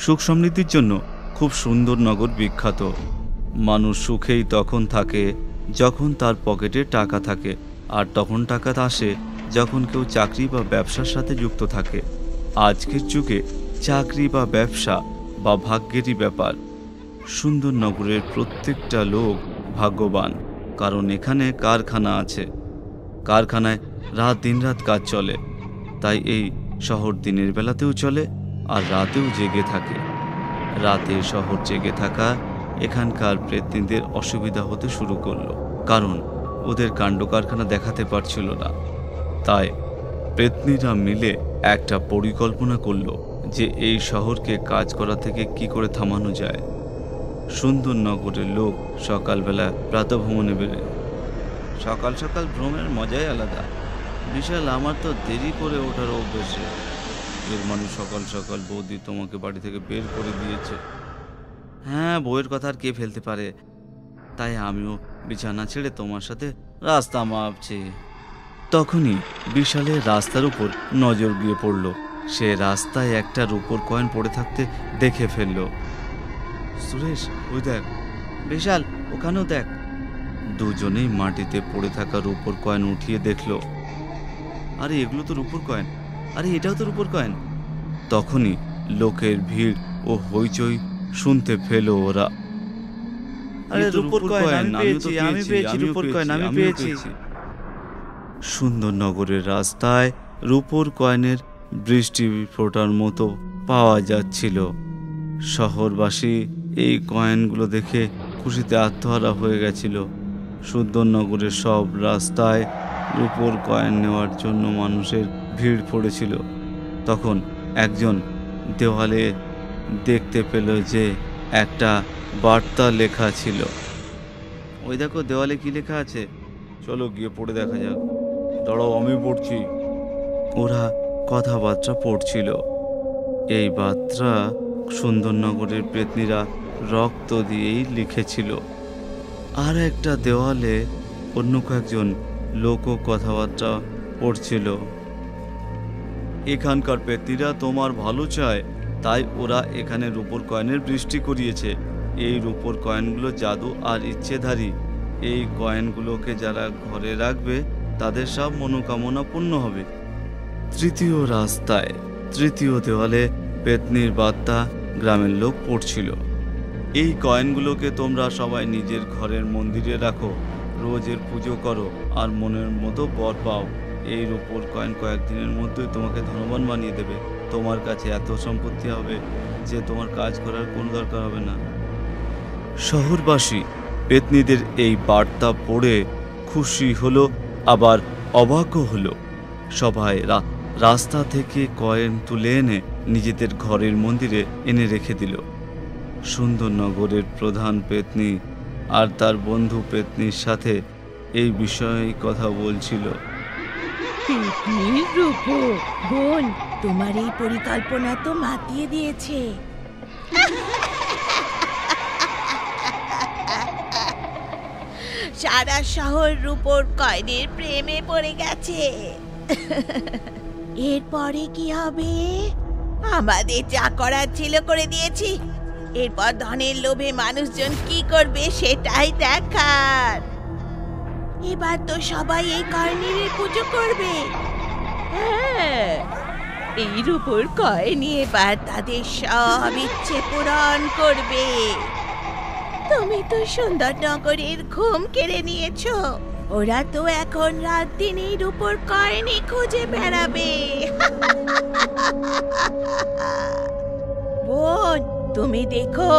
সুখ সমৃদ্ধির জন্য খুব সুন্দর নগর বিখ্যাত। মানুষ সুখেই তখন থাকে যখন তার পকেটে টাকা থাকে, আর তখন টাকা আসে যখন কেউ চাকরি বা ব্যবসার সাথে যুক্ত থাকে। আজকের যুগে চাকরি বা ব্যবসা বা ভাগ্যেরই ব্যাপার। সুন্দরনগরের প্রত্যেকটা লোক ভাগ্যবান, কারণ এখানে কারখানা আছে। কারখানায় দিনরাত কাজ চলে, তাই এই শহর দিনের বেলাতেও চলে আর রাতেও জেগে থাকে। রাতে শহর জেগে থাকা এখানকার প্রেতনীদের অসুবিধা হতে শুরু করলো, কারণ ওদের কাণ্ড কারখানা দেখাতে পারছিল না। তাই প্রেতনীরা মিলে একটা পরিকল্পনা করলো যে এই শহরকে কাজ করা থেকে কি করে থামানো যায়। সুন্দরনগরের লোক সকালবেলা প্রাতঃভ্রমণে বেরোয়। সকাল সকাল ভ্রমণের মজাই আলাদা। বিশাল, আমার তো দেরি করে ওঠার অভ্যেস। এর মানুষ সকাল সকাল বৌদি তোমাকে বাড়ি থেকে বের করে দিয়েছে। হ্যাঁ, বউয়ের কথা আর কে ফেলতে পারে, তাই আমিও বিছানা ছেড়ে তোমার সাথে রাস্তা মাপছি। তখনই বিশালের রাস্তার উপর নজর গিয়ে পড়ল। সে রাস্তায় একটা রূপোর কয়েন পড়ে থাকতে দেখে ফেলল। সুরেশ, ওই দেখ। বিশাল, ওখানেও দেখ। দুজনেই মাটিতে পড়ে থাকা রূপোর কয়েন উঠিয়ে দেখল। আরে এগুলো তো রূপোর কয়েন, আরে এটাও তো রূপোর কয়েন। তখনই লোকের ভিড় ও হইচই শুনতে পেল ওরা। আরে রূপোর কয়েন আমি পেয়েছি, রূপোর কয়েন আমি পেয়েছি। সুন্দরনগরের রাস্তায় রূপোর কয়েনের বৃষ্টি ফোঁটার মতো পাওয়া যাচ্ছিল। শহরবাসী এই কয়েনগুলো দেখে খুশিতে আত্মহারা হয়ে গেছিল। সুন্দরনগরের সব রাস্তায় রূপোর কয়েন নেওয়ার জন্য মানুষের ভিড় পড়েছিল। তখন একজন দেওয়ালে দেখতে পেল যে একটা বার্তা লেখা ছিল। ওই দেখো, দেওয়ালে কি লেখা আছে, চলো গিয়ে পড়ে দেখা যাক। দাঁড়াও, আমি পড়ছি। ওরা কথাবার্তা পড়ছিল। এই বার্তা সুন্দরনগরের প্রেতনীরা রক্ত দিয়েই লিখেছিল। আর একটা দেওয়ালে অন্য কয়েকজন লোকও কথাবার্তা পড়ছিল। এখানকার প্রেতনীরা তোমার ভালো চায়, তাই ওরা এখানে রূপোর কয়েনের বৃষ্টি করিয়েছে। এই রূপোর কয়েনগুলো জাদু আর ইচ্ছেধারী। এই কয়েনগুলোকে যারা ঘরে রাখবে তাদের সব মনোকামনা পূর্ণ হবে। তৃতীয় রাস্তায় তৃতীয় দেওয়ালে পেতনির বার্তা গ্রামের লোক পড়ছিল। এই কয়েনগুলোকে তোমরা সবাই নিজের ঘরের মন্দিরে রাখো, রোজের পুজো করো আর মনের মতো বর পাও। এই রূপোর কয়েন কয়েকদিনের মধ্যেই তোমাকে ধনবান বানিয়ে দেবে। তোমার কাছে এত সম্পত্তি হবে যে তোমার কাজ করার কোনো দরকার হবে না। শহরবাসী পেতনিদের এই বার্তা পড়ে খুশি হলো, আবার অবাকও হলো। সবাই রাস্তা থেকে কয়েন তুলে এনে নিজেদের ঘরের মন্দিরে এনে রেখে দিল। সুন্দরনগরের প্রধান পেতনি আর তার বন্ধু পেতনির সাথে এই বিষয়ে কথা বলছিল। পেতনির রূপো বোন, তোমার এই পরিকল্পনা তো মাতিয়ে দিয়েছে। সারা শহর রূপোর কয়েনের প্রেমে পড়ে গেছে। এরপরে কি হবে? আমাদের যা করার ছিল করে দিয়েছি। এরপর ধনের লোভে মানুষজন কি করবে সেটাই দেখার। এবার তো সবাই এই কয়েনের পুজো করবে। হ্যাঁ, এই রূপোর কয়েন এবার তাদের সব ইচ্ছে পূরণ করবে। তুমি তো সুন্দরনগরের ঘুম কেড়ে নিয়েছো। ওরা তো এখন রাত দিন এই রূপোর কয়েনই খুঁজে বেড়াবে। বোন, তুমি দেখো,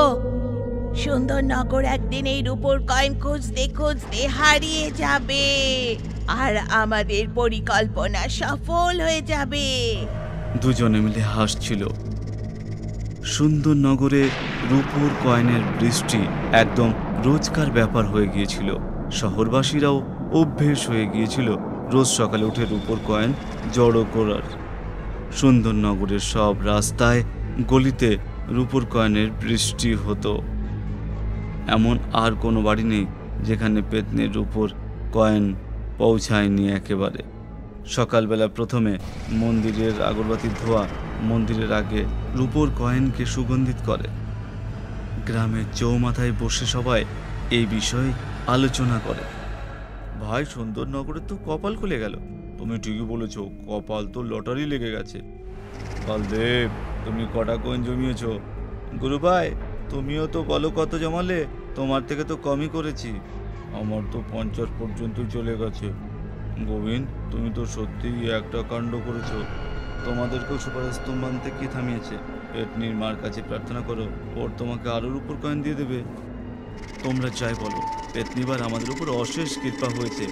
সুন্দরনগর একদিন এই রূপোর কয়েন খুঁজতে খুঁজতে হারিয়ে যাবে আর আমাদের পরিকল্পনা সফল হয়ে যাবে। দুজনে মিলে হাসছিল। সুন্দরনগরে রূপোর কয়েনের বৃষ্টি একদম রোজকার ব্যাপার হয়ে গিয়েছিল। শহরবাসীরাও অভ্যেস হয়ে গিয়েছিল রোজ সকালে উঠে রূপোর কয়েন জড়ো করার। সুন্দরনগরের সব রাস্তায় গলিতে রূপোর কয়েনের বৃষ্টি হতো। এমন আর কোনো বাড়ি নেই যেখানে পেতনির রূপোর কয়েন পৌঁছায়নি একেবারে। সকালবেলা প্রথমে মন্দিরের আগরবাতির ধোঁয়া মন্দিরের আগে রূপোর কয়েনকে সুগন্ধিত করে। গ্রামের চৌমাথায় বসে সবাই এই বিষয়ে আলোচনা করে। ভাই, সুন্দরনগরের তো কপাল খুলে গেল। তুমি ঠিকই বলেছো, কপাল তো লটারি লেগে গেছে। কালদেব, তুমি কটা কয়েন জমিয়েছ? গুরু ভাই, তুমিও তো বলো কত জমালে। তোমার থেকে তো কমই করেছি। আমার তো 50 পর্যন্ত চলে গেছে। গোবিন্দ, তুমি তো সত্যিই একটা কাণ্ড করেছো। তোমাদেরকেও সুপারস্তম্ভ আনতে কি থামিয়েছে? পেতনির মার কাছে প্রার্থনা করো, ওর তোমাকে আরোর উপর কয়েন দিয়ে দেবে। তোমরা চাই বলো, পেতনিবার আমাদের উপর অশেষ কৃপা হয়েছে।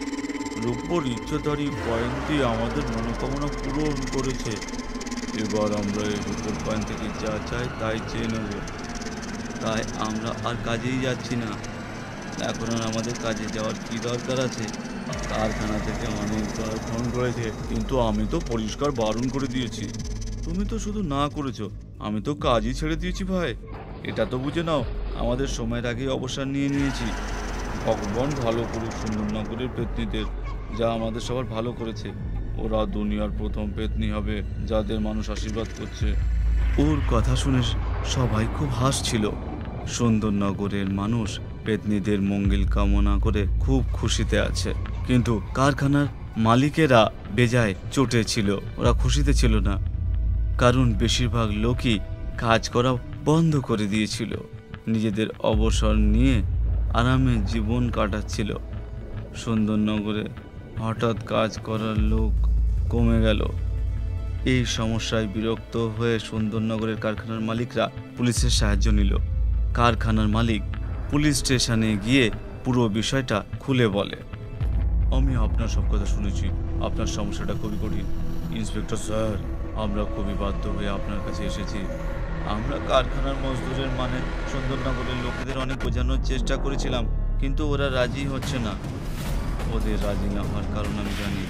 রূপোর ইচ্ছাধারী কয়েন দিয়ে আমাদের মনোকামনা পূরণ করেছে। এবার আমরা এই রূপোর কয়েন থেকে যা চাই তাই চেয়ে নেব। তাই আমরা আর কাজেই যাচ্ছি না। এখন আর আমাদের কাজে যাওয়ার কি দরকার আছে? কারখানা থেকে অনেক ফোন করেছে, কিন্তু আমি তো পরিষ্কার বারণ করে দিয়েছি। তুমি তো শুধু না করেছো, আমি তো কাজই ছেড়ে দিয়েছি ভাই। এটা তো বুঝে নাও, আমাদের সময়ের আগেই অবসর নিয়ে নিয়েছি। ভগবান ভালো করুক সুন্দরনগরের পেতনিদের, যা আমাদের সবার ভালো করেছে। ওরা দুনিয়ার প্রথম পেতনি হবে যাদের মানুষ আশীর্বাদ করছে। ওর কথা শুনে সবাই খুব হাসছিল। সুন্দরনগরের মানুষ পেতনিদের মঙ্গল কামনা করে খুব খুশিতে আছে, কিন্তু কারখানার মালিকেরা বেজায় চোটে ছিল। ওরা খুশিতে ছিল না, কারণ বেশিরভাগ লোকই কাজ করা বন্ধ করে দিয়েছিল। নিজেদের অবসর নিয়ে আরামে জীবন কাটাচ্ছিল। সুন্দরনগরে হঠাৎ কাজ করার লোক কমে গেল। এই সমস্যায় বিরক্ত হয়ে সুন্দরনগরের কারখানার মালিকরা পুলিশের সাহায্য নিল। কারখানার মালিক পুলিশ স্টেশনে গিয়ে পুরো বিষয়টা খুলে বলে। আমি আপনার সব কথা শুনেছি, আপনার সমস্যাটা খুবই কঠিন। ইন্সপেক্টর স্যার, আমরা খুবই বাধ্য হয়ে আপনার কাছে এসেছি। আমরা কারখানার মজদুরের মানে সুন্দরনগরের লোকেদের অনেক বোঝানোর চেষ্টা করেছিলাম, কিন্তু ওরা রাজি হচ্ছে না। ওদের রাজি না হওয়ার কারণ আমি জানি।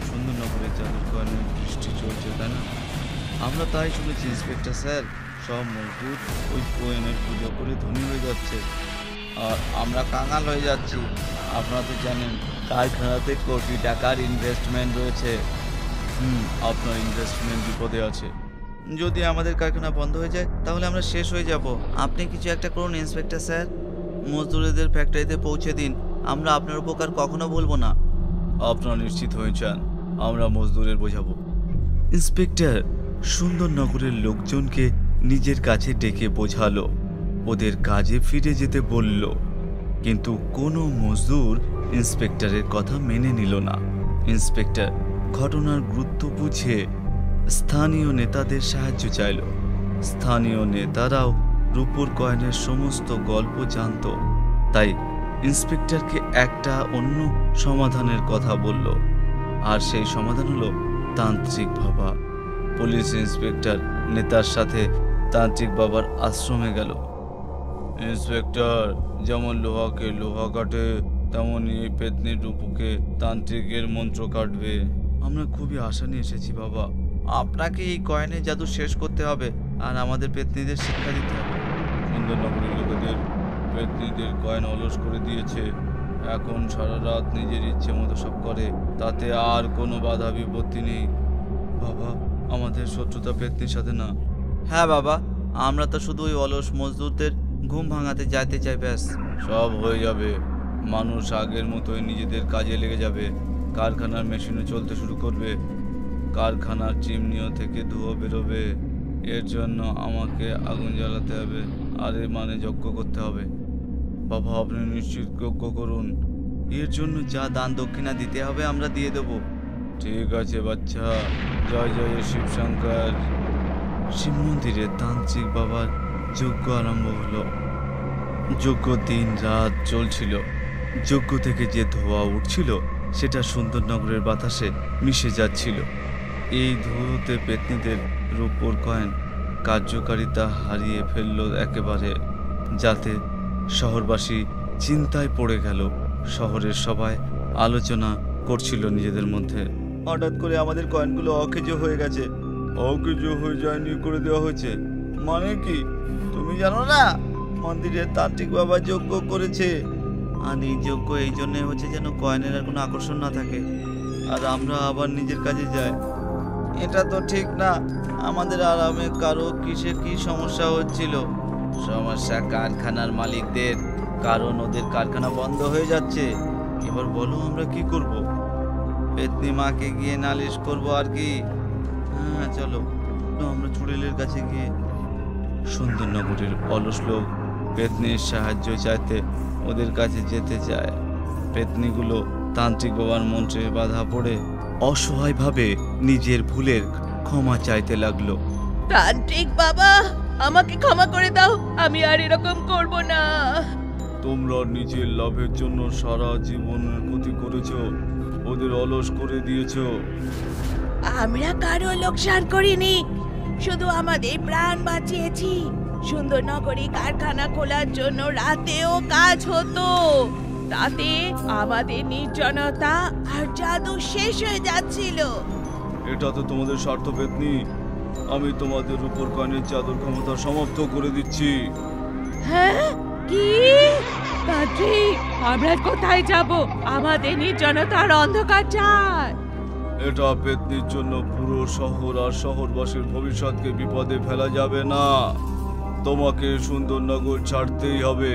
সুন্দরনগরের জাদুর কয়েনের বৃষ্টি চলছে, তাই না? আমরা তাই শুনেছি ইন্সপেক্টর স্যার। সব মজদুর ওই কয়েনের পুজো করে ধনী হয়ে যাচ্ছে, আর আমরা কাঙাল হয়ে যাচ্ছি। আপনারা তো জানেন কারখানাতে কোটি টাকার ইনভেস্টমেন্ট রয়েছে। আপনার ইনভেস্টমেন্ট বিপদে আছে। যদি আমাদের কারখানা বন্ধ হয়ে যায় তাহলে আমরা শেষ হয়ে যাব। আপনি কিছু একটা করুন ইন্সপেক্টর স্যার, মজদুরদের ফ্যাক্টরিতে পৌঁছে দিন। আমরা আপনার উপকার কখনো বলবো না। আপনারা নিশ্চিত হয়ে যান, আমরা মজদুরের বোঝাবো। ইন্সপেক্টর সুন্দরনগরের লোকজনকে নিজের কাছে ডেকে বোঝালো, ওদের কাজে ফিরে যেতে বলল, কিন্তু কোনো মজদুর ইন্সপেক্টরের কথা মেনে নিল না। ইন্সপেক্টর ঘটনার গুরুত্ব বুঝে স্থানীয় নেতাদের সাহায্য চাইল। স্থানীয় নেতারাও রূপোর কয়েনের সমস্ত গল্প জানত, তাই ইন্সপেক্টরকে একটা অন্য সমাধানের কথা বলল, আর সেই সমাধান হলো তান্ত্রিক বাবা। পুলিশ ইন্সপেক্টর নেতার সাথে তান্ত্রিক বাবার আশ্রমে গেল। ইন্সপেক্টর, যেমন লোহাকে লোহা কাটে, তেমনই এই পেতনির রূপকে তান্ত্রিকের মন্ত্র কাটবে। আমরা খুবই আশা নিয়ে এসেছি বাবা। আপনাকে এই কয়েনের জাদু শেষ করতে হবে, আর আমাদের পেতনিদের শিক্ষা দিতে হবে। সুন্দরনগরের লোকেদের পেতনিদের কয়েন অলস করে দিয়েছে। এখন সারা রাত নিজের ইচ্ছে মতো সব করে, তাতে আর কোনো বাধা বিপত্তি নেই। বাবা, আমাদের শত্রুতা পেতনির সাথে না। হ্যাঁ বাবা, আমরা তো শুধু ওই অলস মজদুরদের ঘুম ভাঙাতে যাইতে চাই, ব্যাস। সব হয়ে যাবে। মানুষ আগের মতোই নিজেদের কাজে লেগে যাবে। কারখানার মেশিনও চলতে শুরু করবে। কারখানার চিমনিও থেকে ধোঁয়া বেরোবে। এর জন্য আমাকে আগুন জ্বালাতে হবে, আর এর মানে যজ্ঞ করতে হবে। বাবা, আপনি নিশ্চিত যজ্ঞ করুন। এর জন্য যা দান দক্ষিণা দিতে হবে আমরা দিয়ে দেব। ঠিক আছে বাচ্চা, জয় জয় শিব শঙ্কর। শিব মন্দিরে তান্ত্রিক বাবার যজ্ঞ আরম্ভ হলো। যজ্ঞ দিন রাত চলছিল। যজ্ঞ থেকে যে ধোঁয়া উঠছিল সেটা সুন্দরনগরের বাতাসে মিশে যাচ্ছিল। এই ধোঁয়াতে পেতনিদের রূপোর কয়েন কার্যকারিতা হারিয়ে ফেলল একেবারে, যাতে শহরবাসী চিন্তায় পড়ে গেল। শহরের সবাই আলোচনা করছিল নিজেদের মধ্যে। হঠাৎ করে আমাদের কয়েনগুলো অকেজ হয়ে গেছে। অকেজ হয়ে যায়নি, করে দেওয়া হয়েছে মানে কি? তুমি জানো না, মন্দিরে তান্ত্রিক বাবা যজ্ঞ করেছে। আর এই যজ্ঞ এই জন্য হচ্ছে যেন কয়েনের আর কোনো আকর্ষণ না থাকে, আর আমরা আবার নিজের কাজে যাই। এটা তো ঠিক না। আমাদের আরামে কারো কিসে কি সমস্যা হচ্ছিল? সমস্যা কারখানার মালিকদের, কারণ ওদের কারখানা বন্ধ হয়ে যাচ্ছে। এবার বলো আমরা কি করব? পেতনি মাকে গিয়ে নালিশ করব আর কি। হ্যাঁ চলো, আমরা চুড়েলের কাছে গিয়ে। সুন্দরনগরের অলস লোক পেতনির সাহায্য চাইতে ওদের কাছে যেতে চায়। পেতনিগুলো তান্ত্রিক বাবার মন্ত্রে বাধা পড়ে অসহায়ভাবে নিজের ভুলের ক্ষমা চাইতে লাগলো। তান্ত্রিক বাবা, আমাকে ক্ষমা করে দাও, আমি আর এরকম করব না। তোমরা নিজের লাভের জন্য সারা জীবনের ক্ষতি করেছো, ওদের অলস করে দিয়েছো। আমরা কারো লোকসান করিনি, শুধু আমাদের প্রাণ বাঁচিয়েছি। সুন্দরনগরে কারখানা খোলার জন্য রাতেও কাজ হতো, তাতে আমাদের নির্জনতা আর জাদু শেষ হয়ে যাচ্ছিল। এটা তো তোমাদের স্বার্থ পেতনি। আমি তোমাদের উপর কানের চাদর ক্ষমতা সমাপ্ত করে দিচ্ছি। হ্যাঁ কি? তান্ত্রিক, আমরা কোথায় যাব? আমাদের নির্জনতার অন্ধকার চাই। এটা পেতনির জন্য পুরো শহর আর শহরবাসীর ভবিষ্যৎকে বিপদে ফেলা যাবে না। তোমাকে সুন্দরনগর ছাড়তেই হবে,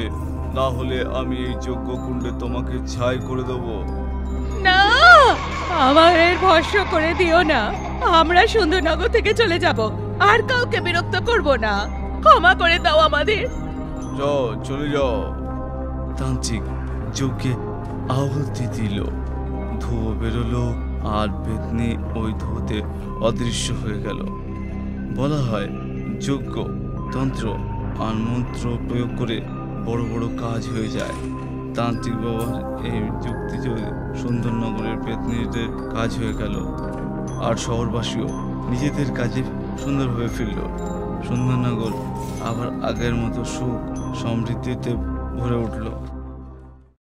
না হলে আমি এই যজ্ঞ কুণ্ডে তোমাকে ছাই করে দেব। না, আমাদের ভস্ম করে দিও না। আমরা সুন্দরনগর থেকে চলে যাব, আর কাউকে বিরক্ত করব না। ক্ষমা করে দাও আমাদের। যাও, চলে যাও। তান্ত্রিক যজ্ঞে আহুতি দিল, ধোঁয়া বেরোলো আর পেতনি ওই ধোঁয়াতে অদৃশ্য হয়ে গেল। বলা হয় যজ্ঞ, তন্ত্র আর মন্ত্র প্রয়োগ করে বড় বড় কাজ হয়ে যায়। তান্ত্রিক বাবার এই যুক্তি সুন্দরনগরের পেতনিদের কাজ হয়ে গেল, আর শহরবাসীও নিজেদের কাজে সুন্দরভাবে ফিরল। সুন্দরনগর আবার আগের মতো সুখ সমৃদ্ধিতে ভরে উঠল।